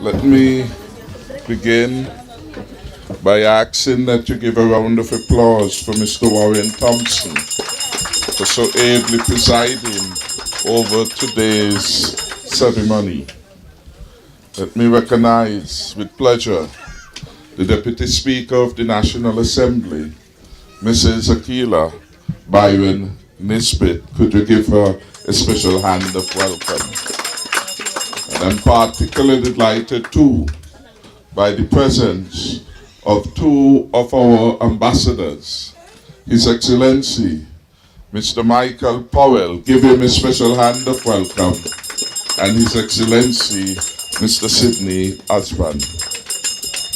Let me begin by asking that you give a round of applause for Mr. Warren Thompson for so ably presiding over today's ceremony. Let me recognize with pleasure the Deputy Speaker of the National Assembly, Mrs. Akila Byron Nisbet. Could you give her a special hand of welcome? And I'm particularly delighted too by the presence of two of our ambassadors, His Excellency Mr. Michael Powell. Give him a special hand of welcome, and His Excellency Mr. Sidney Osborne.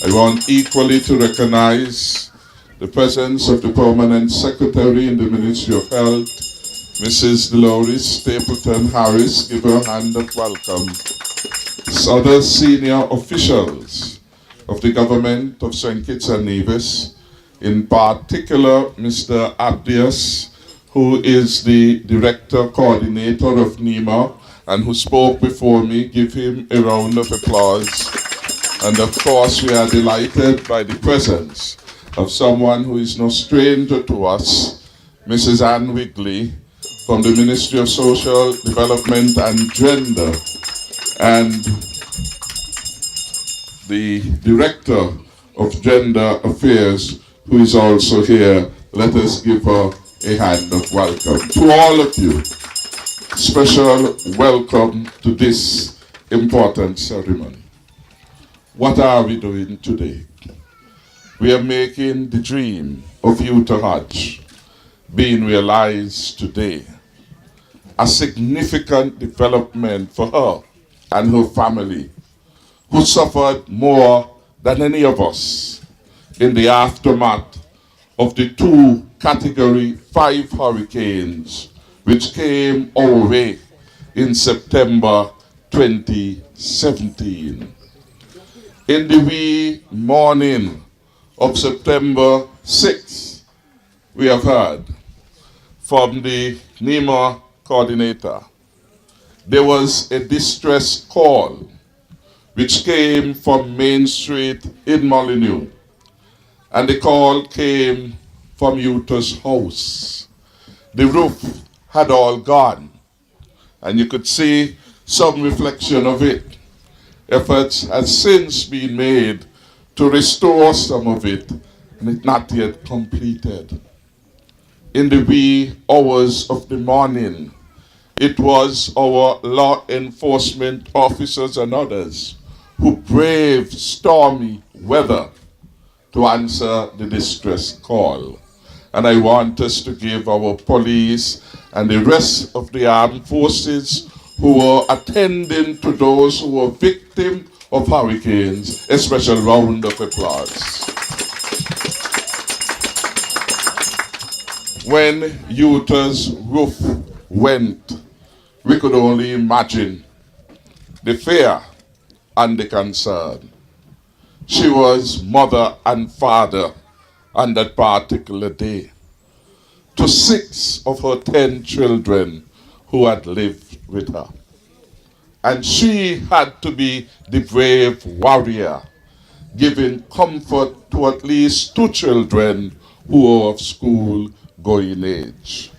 I want equally to recognize the presence of the Permanent Secretary in the Ministry of Health, Mrs. Dolores Stapleton Harris. Give her a hand of welcome. Other senior officials of the government of St. Kitts and Nevis, in particular Mr. Abdias, who is the Director Coordinator of NEMA and who spoke before me. Give him a round of applause. And of course, we are delighted by the presence of someone who is no stranger to us, Mrs. Ann Wigley, from the Ministry of Social Development and Gender, and the Director of Gender Affairs, who is also here. Let us give her a hand of welcome. To all of you, special welcome to this important ceremony. What are we doing today? We are making the dream of Euta Hodge being realized today. A significant development for her and her family, who suffered more than any of us in the aftermath of the two Category 5 hurricanes which came our way in September 2017. In the wee morning of September 6th, we have heard from the NEMA coordinator, there was a distress call which came from Main Street in Molineux. And the call came from Euta's house. The roof had all gone, and you could see some reflection of it. Efforts had since been made to restore some of it, and it's not yet completed. In the wee hours of the morning, it was our law enforcement officers and others who braved stormy weather to answer the distress call. And I want us to give our police and the rest of the armed forces who were attending to those who were victims of hurricanes a special round of applause. When Euta's roof went, we could only imagine the fear and the concern. She was mother and father on that particular day to 6 of her 10 children who had lived with her. And she had to be the brave warrior, giving comfort to at least 2 children who were of school-going age.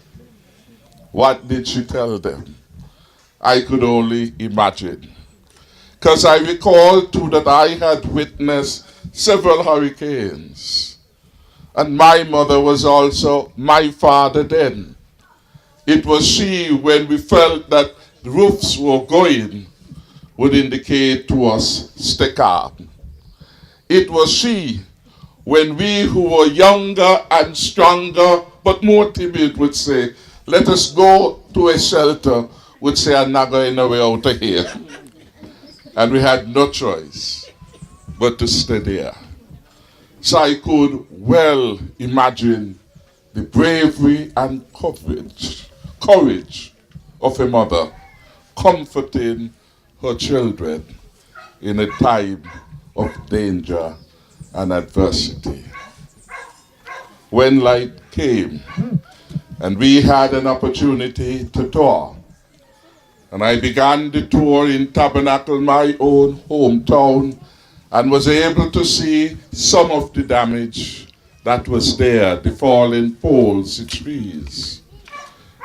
What did she tell them? I could only imagine. Because I recall too that I had witnessed several hurricanes. And my mother was also my father then. It was she, when we felt that the roofs were going, would indicate to us, stay calm. It was she, when we who were younger and stronger, but more timid, would say, let us go to a shelter, would say, I'm not going away out of here. And we had no choice but to stay there. So I could well imagine the bravery and courage of a mother comforting her children in a time of danger and adversity. When light came and we had an opportunity to tour, And I began the tour in Tabernacle, my own hometown, and was able to see some of the damage that was there, the fallen poles, the trees,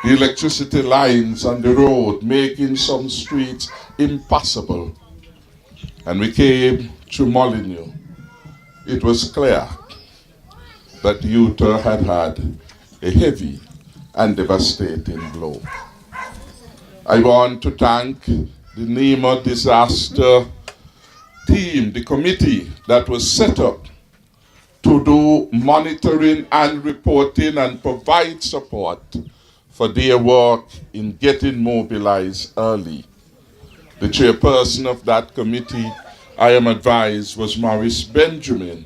the electricity lines on the road, making some streets impassable. And we came to Molineux. It was clear that Euta had had a heavy and devastating blow. I want to thank the NEMA disaster team, the committee that was set up to do monitoring and reporting and provide support for their work in getting mobilized early. The chairperson of that committee, I am advised, was Maurice Benjamin,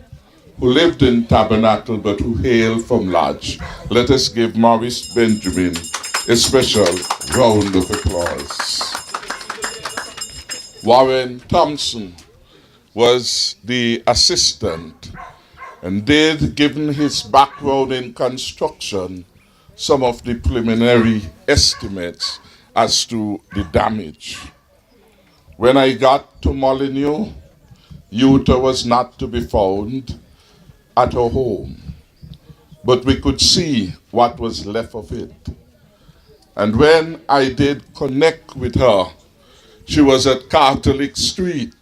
who lived in Tabernacle but who hailed from Lodge. Let us give Maurice Benjamin a special round of applause. Warren Thompson was the assistant and did, given his background in construction, some of the preliminary estimates as to the damage. When I got to Molineux, Euta was not to be found at her home, but we could see what was left of it. And when I did connect with her, she was at Catholic Street.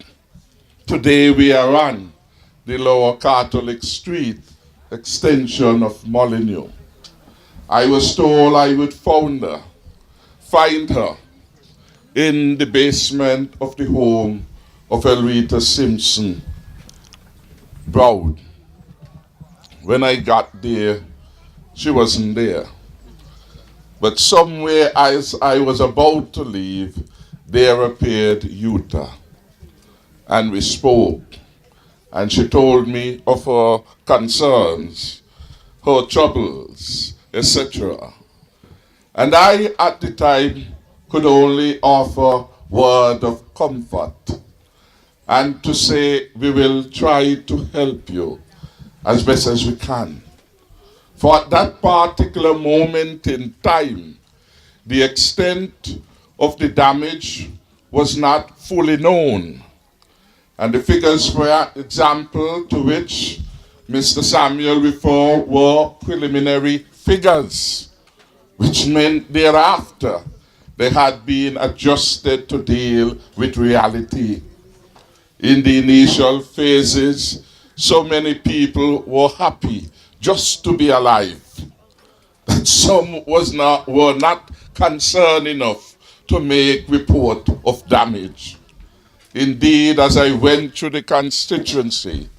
Today we are on the lower Catholic Street extension of Molineux. I was told I would find her in the basement of the home of Euta Simpson Brown. When I got there, she wasn't there. But somewhere as I was about to leave, there appeared Euta. And we spoke. And she told me of her concerns, her troubles, etc. And I, at the time, could only offer word of comfort and to say we will try to help you as best as we can. For at that particular moment in time, the extent of the damage was not fully known. And the figures, for example, to which Mr. Samuel referred were preliminary figures, which meant thereafter they had been adjusted to deal with reality. In the initial phases, so many people were happy just to be alive that some were not concerned enough to make report of damage. Indeed, as I went through the constituency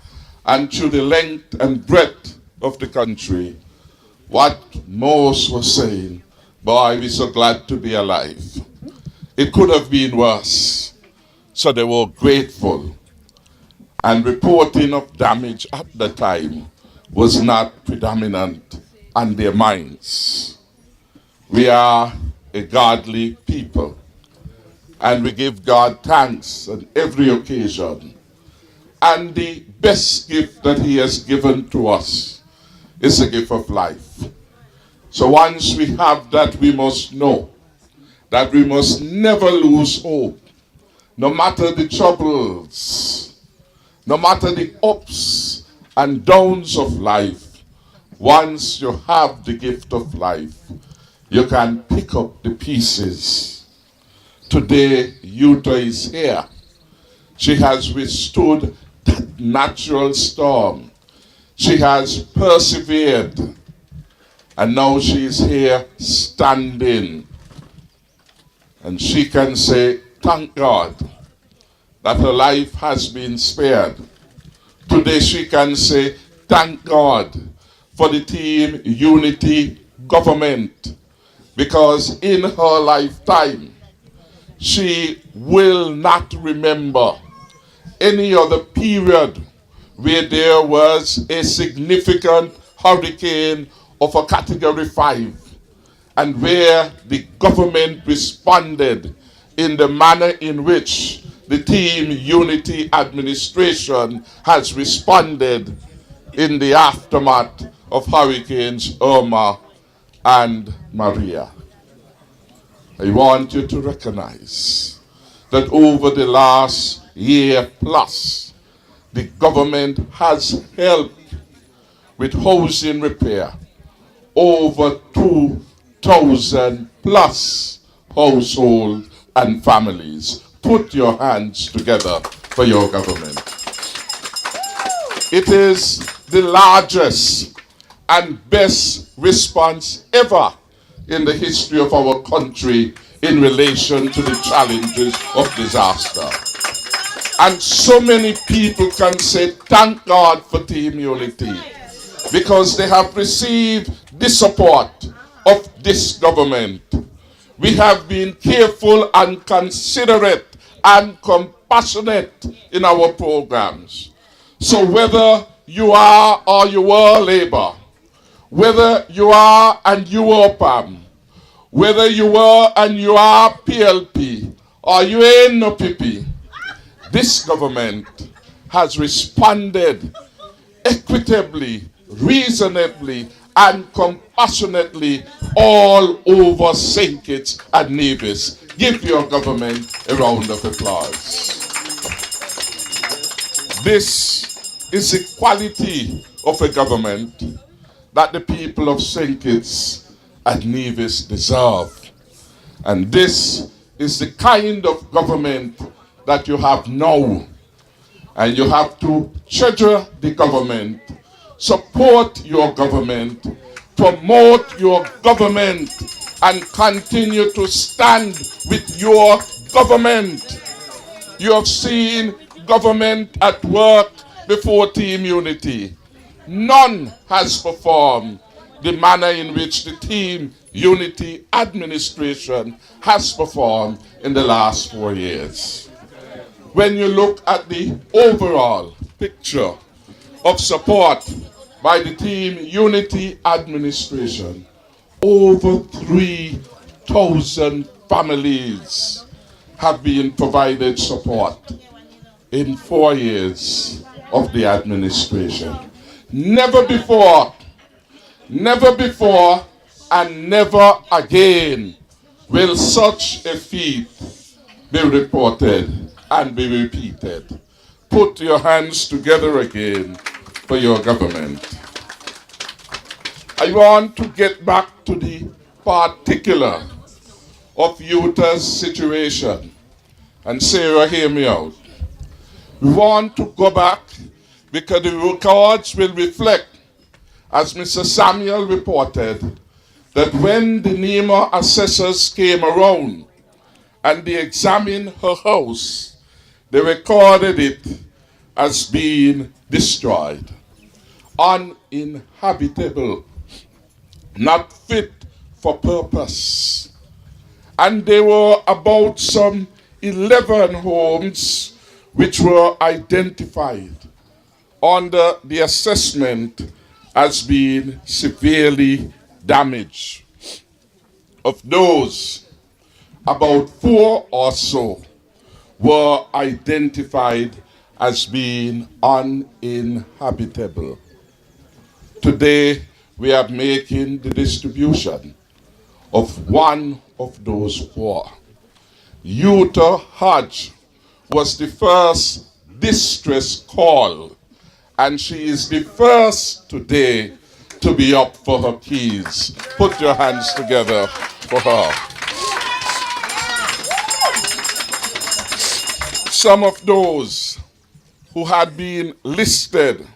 and through the length and breadth of the country, what most were saying, boy, we're so glad to be alive. It could have been worse. So they were grateful. And reporting of damage at the time was not predominant on their minds. We are a godly people, and we give God thanks on every occasion. And the best gift that He has given to us is the gift of life. So once we have that, we must know that we must never lose hope, no matter the troubles, no matter the ups and downs of life. Once you have the gift of life, you can pick up the pieces. Today, Euta is here. She has withstood that natural storm. She has persevered. And now she is here standing. And she can say, thank God that her life has been spared. Today she can say, thank God for the Team Unity government, because in her lifetime, she will not remember any other period where there was a significant hurricane of a Category 5 and where the government responded in the manner in which the Team Unity administration has responded in the aftermath of Hurricanes Irma and Maria. I want you to recognize that over the last year plus, the government has helped with housing repair over 2,000 plus households and families. Put your hands together for your government. It is the largest and best response ever in the history of our country in relation to the challenges of disaster. And so many people can say, thank God for Team Unity, because they have received the support of this government. We have been careful and considerate and compassionate in our programs. So whether you are or you were Labour, whether you are and you were PAM, whether you were and you are PLP, or you ain't no PP, this government has responded equitably, reasonably, and compassionately all over St. Kitts and Nevis. Give your government a round of applause. This is the quality of a government that the people of St. Kitts and Nevis deserve. And this is the kind of government that you have now. And you have to treasure the government, support your government, promote your government, and continue to stand with your government. You have seen government at work before Team Unity. None has performed the manner in which the Team Unity administration has performed in the last 4 years. When you look at the overall picture of support by the Team Unity administration, over 3,000 families have been provided support in 4 years of the administration. Never before, and never again will such a feat be reported and be repeated. Put your hands together again for your government. I want to get back to the particular of Euta's situation. And Sarah, hear me out. We want to go back because the records will reflect, as Mr. Samuel reported, that when the NEMA assessors came around and they examined her house, they recorded it as being destroyed, uninhabitable, not fit for purpose. And there were about some 11 homes which were identified under the assessment as being severely damaged. Of those, about 4 or so were identified as being uninhabitable. Today, we are making the distribution of one of those 4. Euta Hodge was the first distress call, and she is the first today to be up for her keys. Put your hands together for her. Some of those who had been listed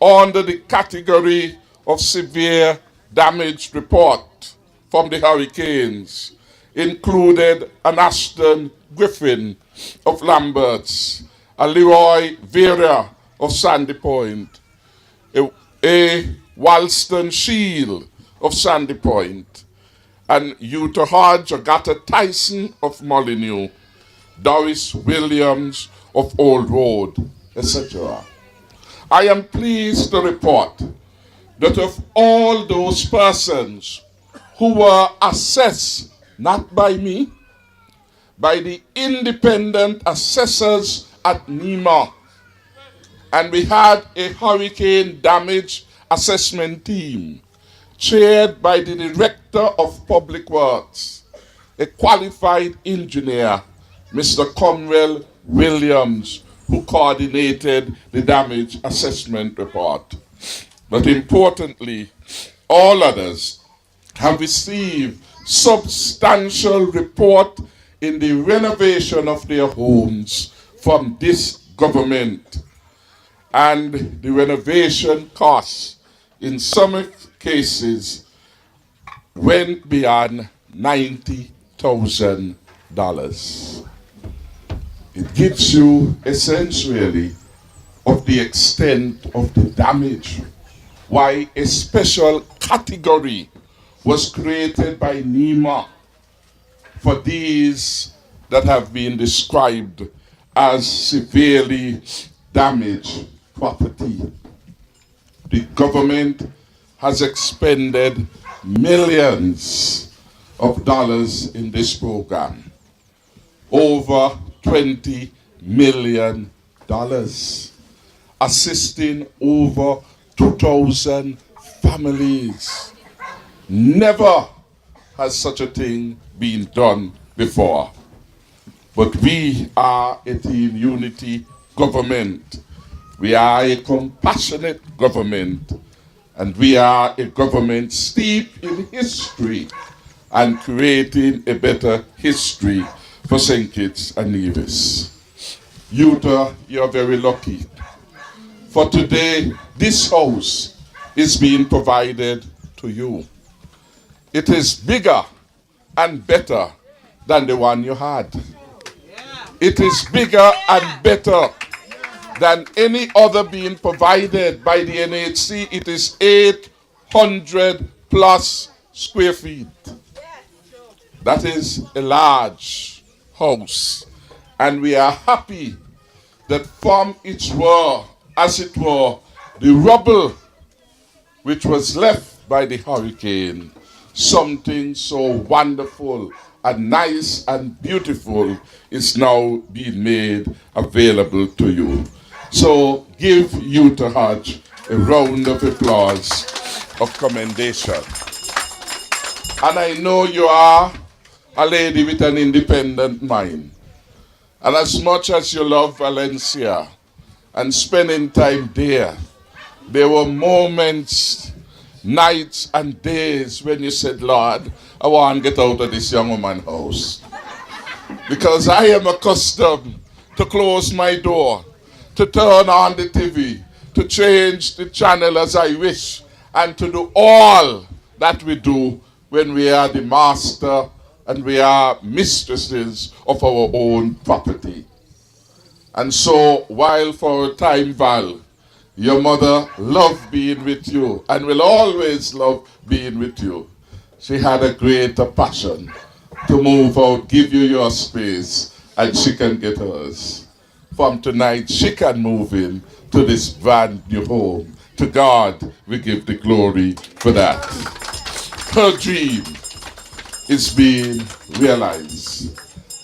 under the category of severe damage report from the hurricanes included an Ashton Griffin of Lamberts, a Leroy Vera of Sandy Point, a Walston Shield of Sandy Point, and Euta Hodge, Agatha Tyson of Molineux, Doris Williams of Old Road, etc. I am pleased to report that of all those persons who were assessed, not by me, by the independent assessors at NEMA, and we had a hurricane damage assessment team chaired by the Director of Public Works, a qualified engineer, Mr. Conwell Williams, who coordinated the damage assessment report. But importantly, all others have received substantial report in the renovation of their homes from this government. And the renovation costs, in some cases, went beyond $90,000. It gives you a sense, really, of the extent of the damage. Why a special category was created by NEMA for these that have been described as severely damaged property. The government has expended millions of dollars in this program, over $20 million, assisting over 2,000 families. Never has such a thing been done before. But we are a Team Unity government. We are a compassionate government. And we are a government steeped in history and creating a better history for St. Kitts and Nevis. Euta, you're very lucky. For today, this house is being provided to you. It is bigger and better than the one you had. It is bigger and better than any other being provided by the NHC. It is 800 plus square feet. That is a large house. And we are happy that from its were, as it were, the rubble which was left by the hurricane, something so wonderful and nice and beautiful is now being made available to you. So give Euta Hodge a round of applause of commendation. And I know you are a lady with an independent mind. And as much as you love Valencia and spending time there were moments, nights and days when you said, Lord, I want to get out of this young woman's house. Because I am accustomed to close my door, to turn on the TV, to change the channel as I wish, and to do all that we do when we are the master and we are mistresses of our own property. And so, while for a time, Val, your mother loved being with you and will always love being with you, she had a greater passion to move out, give you your space, and she can get hers. From tonight, she can move in to this brand new home. To God, we give the glory for that. Her dream is being realized.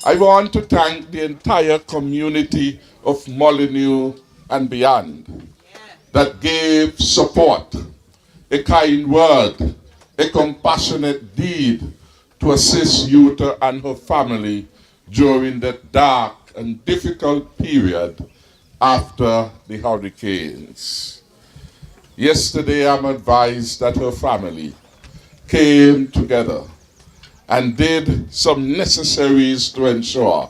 I want to thank the entire community of Molineux and beyond that gave support, a kind word, a compassionate deed to assist Euta and her family during that dark and difficult period after the hurricanes. Yesterday, I'm advised that her family came together and did some necessaries to ensure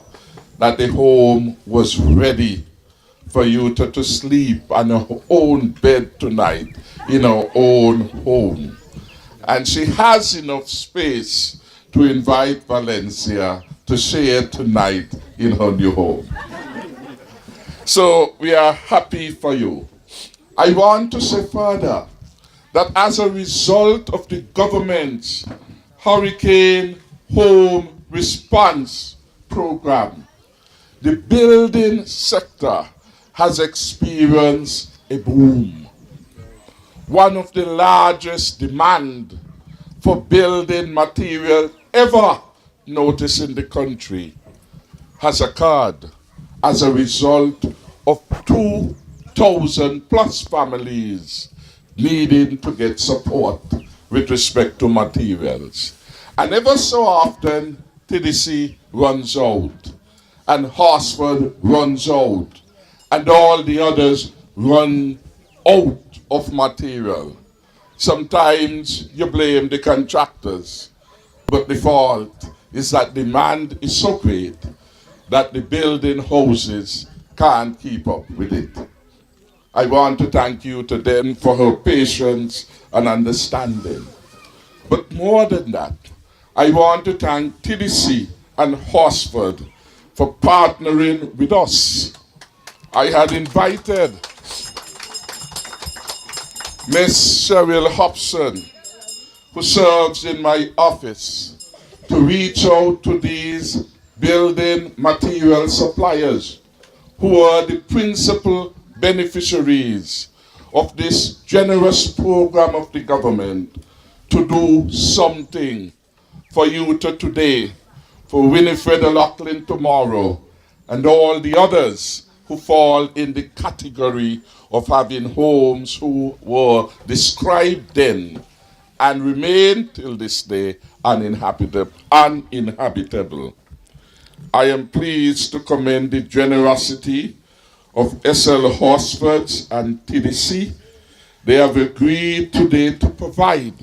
that the home was ready for Euta to sleep on her own bed tonight in her own home. And she has enough space to invite Valencia to share tonight in her new home. So we are happy for you. I want to say further that as a result of the government's Hurricane Home Response Program, the building sector has experienced a boom. One of the largest demand for building material ever noticed in the country has occurred as a result of 2,000 plus families needing to get support with respect to materials. And ever so often, TDC runs out, and Horsford runs out, and all the others run out of material. Sometimes you blame the contractors, but the fault is that demand is so great that the building houses can't keep up with it. I want to thank you to them for her patience and understanding. But more than that, I want to thank TDC and Horsford for partnering with us. I had invited Miss Cheryl Hobson, who serves in my office, to reach out to these building material suppliers who are the principal beneficiaries of this generous program of the government to do something for Euta today, for Winifred O'Loughlin tomorrow, and all the others who fall in the category of having homes who were described then and remain till this day uninhabitable. I am pleased to commend the generosity of SL Horsfords and TDC. They have agreed today to provide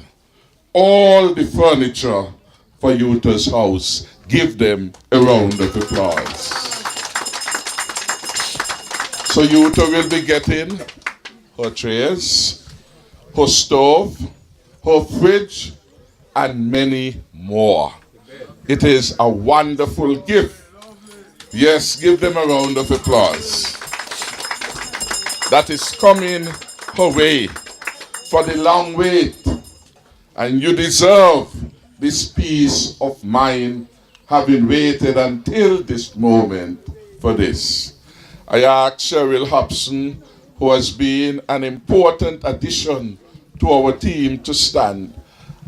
all the furniture for Euta's house. Give them a round of applause. So Euta will be getting her chairs, her stove, her fridge, and many more. It is a wonderful gift. Yes, give them a round of applause. That is coming her way for the long wait. And you deserve this peace of mind, having waited until this moment for this. I ask Cheryl Hobson, who has been an important addition to our team, to stand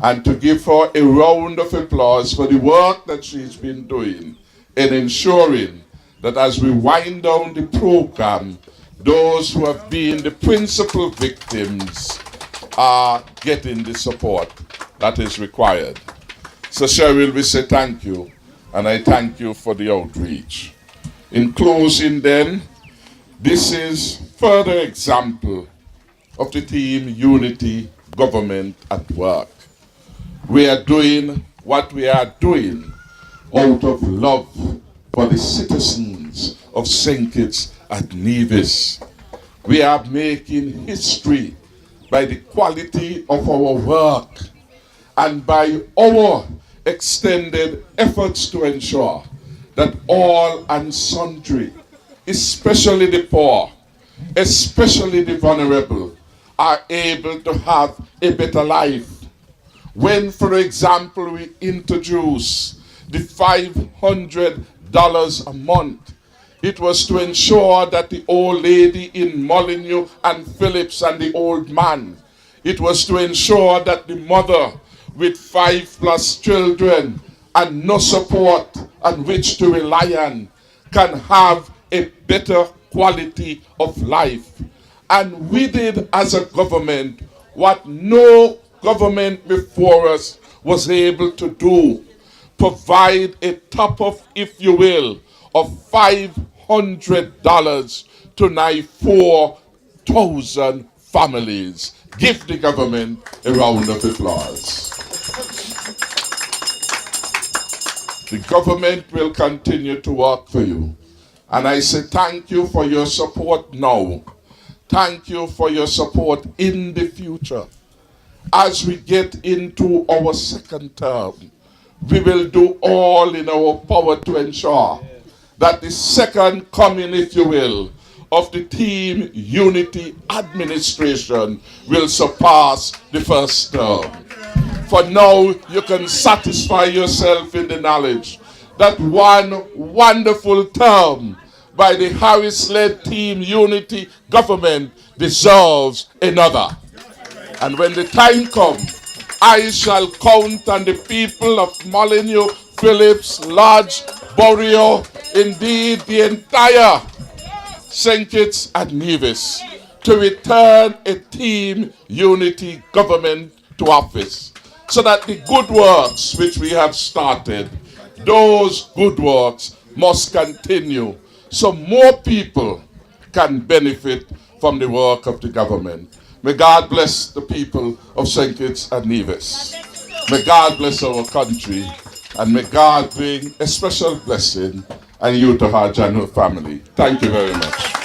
and to give her a round of applause for the work that she's been doing in ensuring that as we wind down the program, those who have been the principal victims are getting the support that is required. So Cheryl, we say thank you, and I thank you for the outreach. In closing then, this is further example of the team Unity government at work. We are doing what we are doing out of love for the citizens of St. Kitts and Nevis. We are making history by the quality of our work and by our extended efforts to ensure that all and sundry, especially the poor, especially the vulnerable, are able to have a better life. When, for example, we introduce the $500 a month, it was to ensure that the old lady in Molineux and Phillips and the old man, it was to ensure that the mother with 5+ children and no support on which to rely on can have a better quality of life. And we did as a government what no government before us was able to do: provide a top-up, if you will, of $500 to nigh 4,000 families. Give the government a round of applause. The government will continue to work for you. And I say thank you for your support now. Thank you for your support in the future. As we get into our second term, we will do all in our power to ensure that the second coming, if you will, of the Team Unity administration will surpass the first term. For now, you can satisfy yourself in the knowledge that one wonderful term by the Harris-led Team Unity government deserves another. And when the time comes, I shall count on the people of Molineux, Phillips, Lodge, Borio, indeed the entire St. Kitts and Nevis, to return a Team Unity government to office, so that the good works which we have started those good works must continue so more people can benefit from the work of the government. May God bless the people of St. Kitts and Nevis. May God bless our country, and may God bring a special blessing on Euta Hodge and her family. Thank you very much.